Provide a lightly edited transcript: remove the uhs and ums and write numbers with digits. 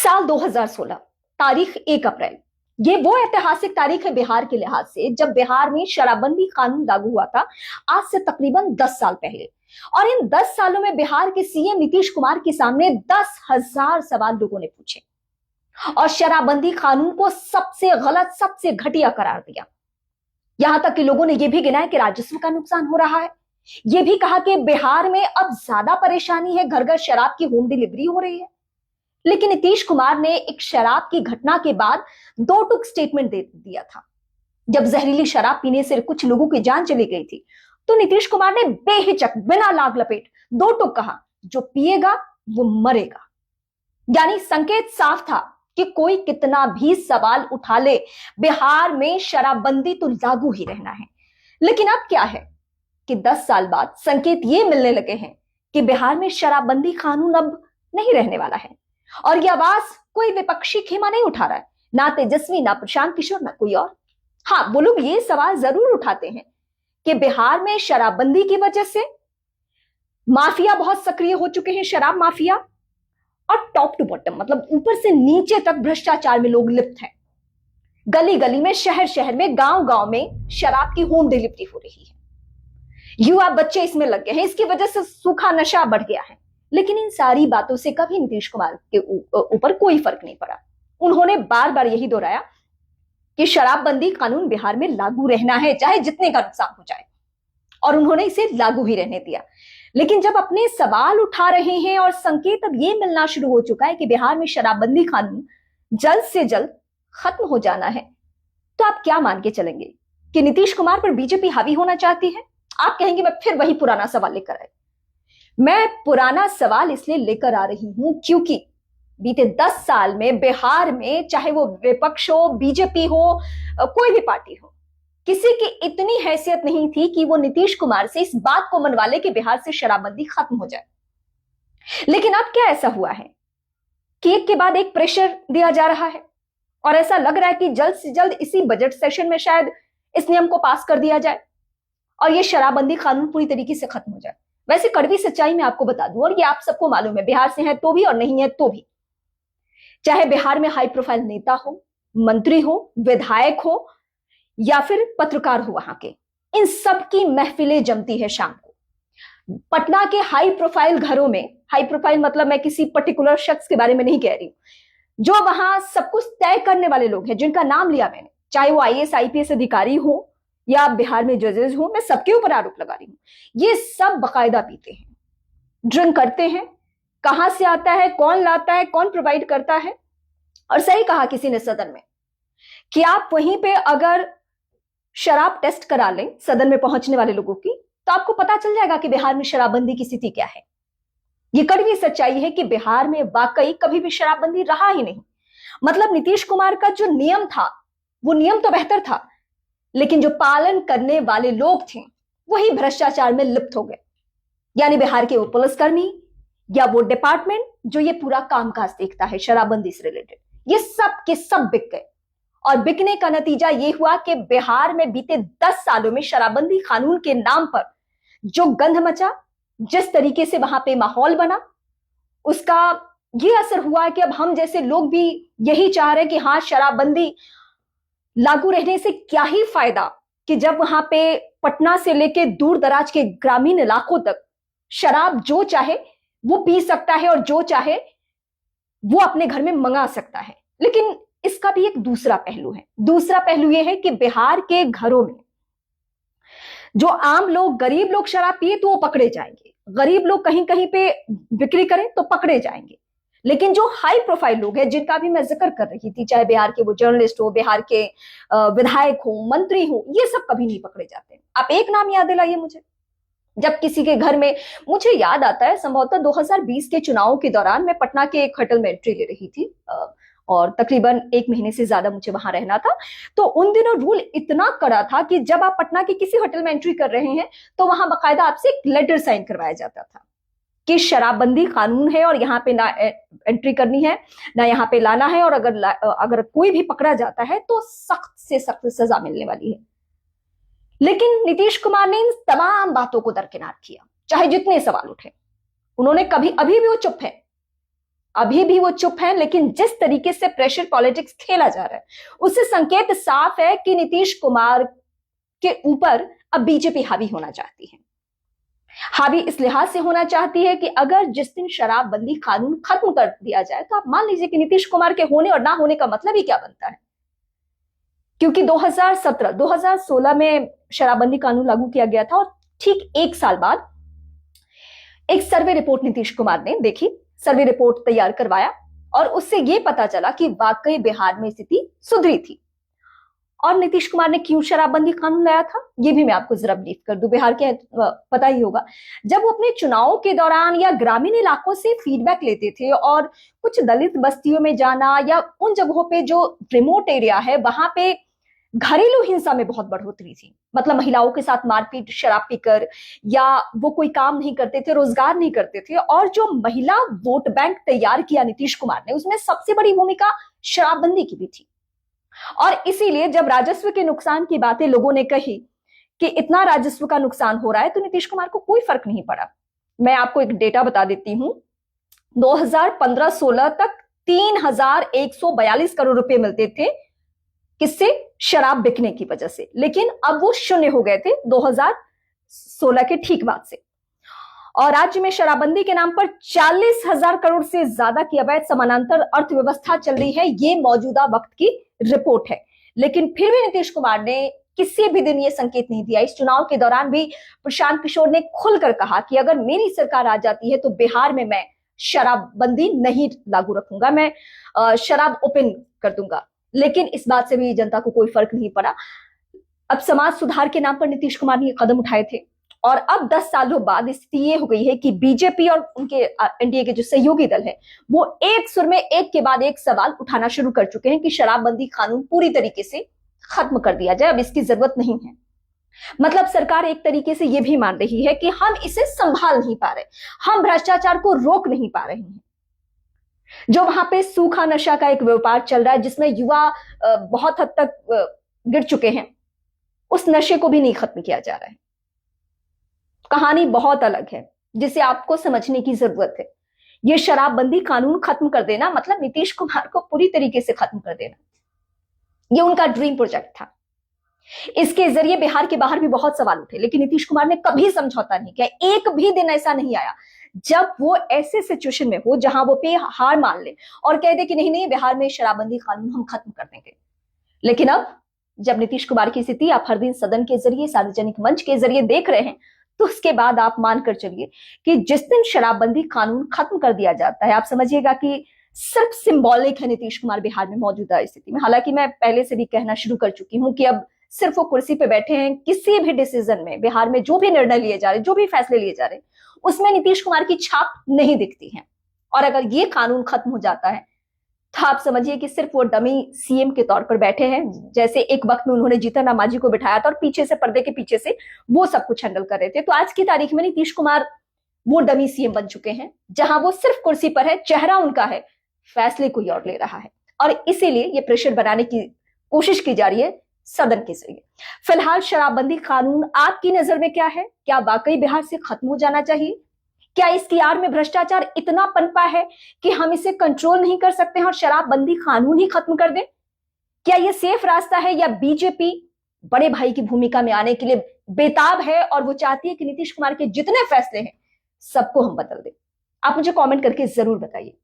साल 2016, तारीख 1 अप्रैल। ये वो ऐतिहासिक तारीख है बिहार के लिहाज से जब बिहार में शराबबंदी कानून लागू हुआ था, आज से तकरीबन 10 साल पहले। और इन 10 सालों में बिहार के सीएम नीतीश कुमार के सामने 10,000 सवाल लोगों ने पूछे और शराबबंदी कानून को सबसे गलत, सबसे घटिया करार दिया। यहां तक कि लोगों ने यह भी गिनाया कि राजस्व का नुकसान हो रहा है। यह भी कहा कि बिहार में अब ज्यादा परेशानी है, घर घर शराब की होम डिलीवरी हो रही है। लेकिन नीतीश कुमार ने एक शराब की घटना के बाद दो टूक स्टेटमेंट दे दिया था। जब जहरीली शराब पीने से कुछ लोगों की जान चली गई थी, तो नीतीश कुमार ने बेहिचक, बिना लाग लपेट दो टूक कहा, जो पिएगा वो मरेगा। यानी संकेत साफ था कि कोई कितना भी सवाल उठा ले, बिहार में शराबबंदी तो लागू ही रहना है। लेकिन अब क्या है कि 10 साल बाद संकेत ये मिलने लगे हैं कि बिहार में शराबबंदी कानून अब नहीं रहने वाला है। और यह आवाज कोई विपक्षी खेमा नहीं उठा रहा है, ना तेजस्वी, ना प्रशांत किशोर, ना कोई और। हाँ, वो लोग ये सवाल जरूर उठाते हैं कि बिहार में शराबबंदी की वजह से माफिया बहुत सक्रिय हो चुके हैं, शराब माफिया, और टॉप टू बॉटम मतलब ऊपर से नीचे तक भ्रष्टाचार में लोग लिप्त हैं। गली गली में, शहर शहर में, गांव गांव में शराब की होम डिलीवरी हो रही है। युवा बच्चे इसमें लग गए हैं, इसकी वजह से सूखा नशा बढ़ गया है। लेकिन इन सारी बातों से कभी नीतीश कुमार के ऊपर कोई फर्क नहीं पड़ा। उन्होंने बार बार यही दोहराया कि शराबबंदी कानून बिहार में लागू रहना है, चाहे जितने का नुकसान हो जाए, और उन्होंने इसे लागू ही रहने दिया। लेकिन जब अपने सवाल उठा रहे हैं और संकेत अब यह मिलना शुरू हो चुका है कि बिहार में शराबबंदी कानून जल्द से जल्द खत्म हो जाना है, तो आप क्या मान के चलेंगे कि नीतीश कुमार पर बीजेपी हावी होना चाहती है? आप कहेंगे मैं फिर वही पुराना सवाल लेकर आई। मैं पुराना सवाल इसलिए लेकर आ रही हूं क्योंकि बीते 10 साल में बिहार में, चाहे वो विपक्ष हो, बीजेपी हो, कोई भी पार्टी हो, किसी की इतनी हैसियत नहीं थी कि वो नीतीश कुमार से इस बात को मनवा ले कि बिहार से शराबबंदी खत्म हो जाए। लेकिन अब क्या ऐसा हुआ है कि एक के बाद एक प्रेशर दिया जा रहा है और ऐसा लग रहा है कि जल्द से जल्द इसी बजट सेशन में शायद इस नियम को पास कर दिया जाए और ये शराबबंदी कानून पूरी तरीके से खत्म हो जाए। वैसे कड़वी सच्चाई मैं आपको बता दूं, और ये आप सबको मालूम है, बिहार से है तो भी और नहीं है तो भी, चाहे बिहार में हाई प्रोफाइल नेता हो, मंत्री हो, विधायक हो या फिर पत्रकार हो, वहां के इन सब की महफिलें जमती है शाम को। पटना के हाई प्रोफाइल घरों में, हाई प्रोफाइल मतलब मैं किसी पर्टिकुलर शख्स के बारे में नहीं कह रही हूं, जो वहां सब कुछ तय करने वाले लोग हैं, जिनका नाम लिया मैंने, चाहे वो आईएएस आईपीएस अधिकारी हो या बिहार में जजेस हो, मैं सबके ऊपर आरोप लगा रही हूं, ये सब बकायदा पीते हैं, ड्रिंक करते हैं। कहां से आता है, कौन लाता है, कौन प्रोवाइड करता है। और सही कहा किसी ने सदन में कि आप वहीं पे अगर शराब टेस्ट करा लें सदन में पहुंचने वाले लोगों की, तो आपको पता चल जाएगा कि बिहार में शराबबंदी की स्थिति क्या है। ये कड़वी सच्चाई है कि बिहार में वाकई कभी भी शराबबंदी रहा ही नहीं। मतलब नीतीश कुमार का जो नियम था, वो नियम तो बेहतर था, लेकिन जो पालन करने वाले लोग थे वही भ्रष्टाचार में लिप्त हो गए। यानी बिहार के वो पुलिसकर्मी या वो डिपार्टमेंट जो ये पूरा कामकाज देखता है शराबबंदी से रिलेटेड, ये सब के सब बिक गए। और बिकने का नतीजा ये हुआ कि बिहार में बीते 10 सालों में शराबबंदी कानून के नाम पर जो गंध मचा, जिस तरीके से वहां पे माहौल बना, उसका ये असर हुआ कि अब हम जैसे लोग भी यही चाह रहे हैं कि हाँ, शराबबंदी लागू रहने से क्या ही फायदा कि जब वहां पे पटना से लेके दूर दराज के ग्रामीण इलाकों तक शराब जो चाहे वो पी सकता है और जो चाहे वो अपने घर में मंगा सकता है। लेकिन इसका भी एक दूसरा पहलू है। दूसरा पहलू यह है कि बिहार के घरों में जो आम लोग, गरीब लोग शराब पिए तो वो पकड़े जाएंगे, गरीब लोग कहीं कहीं पे बिक्री करें तो पकड़े जाएंगे। लेकिन जो हाई प्रोफाइल लोग हैं, जिनका भी मैं जिक्र कर रही थी, चाहे बिहार के वो जर्नलिस्ट हो, बिहार के विधायक हो, मंत्री हो, ये सब कभी नहीं पकड़े जाते। आप एक नाम याद दिलाइए मुझे, जब किसी के घर में, मुझे याद आता है संभवतः 2020 के चुनाव के दौरान मैं पटना के एक होटल में एंट्री ले रही थी और तकरीबन 1 महीने से ज्यादा मुझे वहां रहना था। तो उन दिनों रूल इतना कड़ा था कि जब आप पटना के किसी होटल में एंट्री कर रहे हैं तो वहां बाकायदा आपसे एक लेटर साइन करवाया जाता था कि शराबबंदी कानून है और यहाँ पे ना एंट्री करनी है, ना यहाँ पे लाना है, और अगर कोई भी पकड़ा जाता है तो सख्त से सख्त सजा मिलने वाली है। लेकिन नीतीश कुमार ने इन तमाम बातों को दरकिनार किया, चाहे जितने सवाल उठे। उन्होंने कभी, अभी भी वो चुप है, अभी भी वो चुप हैं, लेकिन जिस तरीके से प्रेशर पॉलिटिक्स खेला जा रहा है उससे संकेत साफ है कि नीतीश कुमार के ऊपर अब बीजेपी हावी होना चाहती है। हावी इस लिहाज से होना चाहती है कि अगर जिस दिन शराबबंदी कानून खत्म कर दिया जाए तो आप मान लीजिए कि नीतीश कुमार के होने और ना होने का मतलब ही क्या बनता है। क्योंकि 2016 में शराबबंदी कानून लागू किया गया था और ठीक एक साल बाद एक सर्वे रिपोर्ट नीतीश कुमार ने देखी, सर्वे रिपोर्ट तैयार करवाया और उससे यह पता चला कि वाकई बिहार में स्थिति सुधरी थी। और नीतीश कुमार ने क्यों शराबबंदी कानून लाया था यह भी मैं आपको जरा ब्रीफ कर दूं। बिहार के पता ही होगा, जब वो अपने चुनाव के दौरान या ग्रामीण इलाकों से फीडबैक लेते थे और कुछ दलित बस्तियों में जाना या उन जगहों पे जो रिमोट एरिया है वहां पे घरेलू हिंसा में बहुत बढ़ोतरी थी। मतलब महिलाओं के साथ मारपीट, शराब पीकर, या वो कोई काम नहीं करते थे, रोजगार नहीं करते थे। और जो महिला वोट बैंक तैयार किया नीतीश कुमार ने, उसमें सबसे बड़ी भूमिका शराबबंदी की भी थी। और इसीलिए जब राजस्व के नुकसान की बातें लोगों ने कही कि इतना राजस्व का नुकसान हो रहा है, तो नीतीश कुमार को कोई फर्क नहीं पड़ा। मैं आपको एक डेटा बता देती हूं, 2015-16 तक 3142 करोड़ रुपए मिलते थे, किससे? शराब बिकने की वजह से। लेकिन अब वो शून्य हो गए थे 2016 के ठीक बाद से। और राज्य में शराबबंदी के नाम पर 40,000 करोड़ से ज्यादा की अवैध समानांतर अर्थव्यवस्था चल रही है। ये मौजूदा वक्त की रिपोर्ट है। लेकिन फिर भी नीतीश कुमार ने किसी भी दिन ये संकेत नहीं दिया। इस चुनाव के दौरान भी प्रशांत किशोर ने खुलकर कहा कि अगर मेरी सरकार आ जाती है तो बिहार में मैं शराबबंदी नहीं लागू रखूंगा, मैं शराब ओपन कर दूंगा। लेकिन इस बात से भी जनता को कोई फर्क नहीं पड़ा। अब समाज सुधार के नाम पर नीतीश कुमार ने कदम उठाए थे और अब 10 सालों बाद स्थिति ये हो गई है कि बीजेपी और उनके एनडीए के जो सहयोगी दल है वो एक सुर में एक के बाद एक सवाल उठाना शुरू कर चुके हैं कि शराबबंदी कानून पूरी तरीके से खत्म कर दिया जाए, अब इसकी जरूरत नहीं है। मतलब सरकार एक तरीके से यह भी मान रही है कि हम इसे संभाल नहीं पा रहे, हम भ्रष्टाचार को रोक नहीं पा रहे हैं। जो वहां पे सूखा नशा का एक व्यापार चल रहा है जिसमें युवा बहुत हद तक गिर चुके हैं, उस नशे को भी नहीं खत्म किया जा रहा है। कहानी बहुत अलग है जिसे आपको समझने की जरूरत है। यह शराबबंदी कानून खत्म कर देना मतलब नीतीश कुमार को पूरी तरीके से खत्म कर देना। यह उनका ड्रीम प्रोजेक्ट था। इसके जरिए बिहार के बाहर भी बहुत सवाल उठे, लेकिन नीतीश कुमार ने कभी समझौता नहीं किया। एक भी दिन ऐसा नहीं आया जब वो ऐसे सिचुएशन में हो जहां वो पे हार मान ले और कह दे कि नहीं नहीं बिहार में शराबबंदी कानून हम खत्म कर देंगे। लेकिन अब जब नीतीश कुमार की स्थिति आप हर दिन सदन के जरिए, सार्वजनिक मंच के जरिए देख रहे हैं, तो उसके बाद आप मानकर चलिए कि जिस दिन शराबबंदी कानून खत्म कर दिया जाता है, आप समझिएगा कि सिर्फ सिंबॉलिक है नीतीश कुमार बिहार में मौजूदा स्थिति में। हालांकि मैं पहले से भी कहना शुरू कर चुकी हूं कि अब सिर्फ वो कुर्सी पे बैठे हैं, किसी भी डिसीजन में बिहार में जो भी निर्णय लिए जा रहे, जो भी फैसले लिए जा रहे, उसमें नीतीश कुमार की छाप नहीं दिखती है। और अगर ये कानून खत्म हो जाता है तो आप समझिए कि सिर्फ वो डमी सीएम के तौर पर बैठे हैं, जैसे एक वक्त में उन्होंने जीतन राम मांझी को बिठाया था और पीछे से, पर्दे के पीछे से वो सब कुछ हैंडल कर रहे थे। तो आज की तारीख में नीतीश कुमार वो डमी सीएम बन चुके हैं, जहां वो सिर्फ कुर्सी पर है, चेहरा उनका है, फैसले कोई और ले रहा है। और इसीलिए ये प्रेशर बनाने की कोशिश की जा रही है सदन के जरिए। फिलहाल शराबबंदी कानून आपकी नजर में क्या है? क्या वाकई बिहार से खत्म हो जाना चाहिए? क्या इसकी आड़ में भ्रष्टाचार इतना पनपा है कि हम इसे कंट्रोल नहीं कर सकते हैं और शराबबंदी कानून ही खत्म कर दें? क्या यह सेफ रास्ता है या बीजेपी बड़े भाई की भूमिका में आने के लिए बेताब है और वो चाहती है कि नीतीश कुमार के जितने फैसले हैं सबको हम बदल दें? आप मुझे कमेंट करके जरूर बताइए।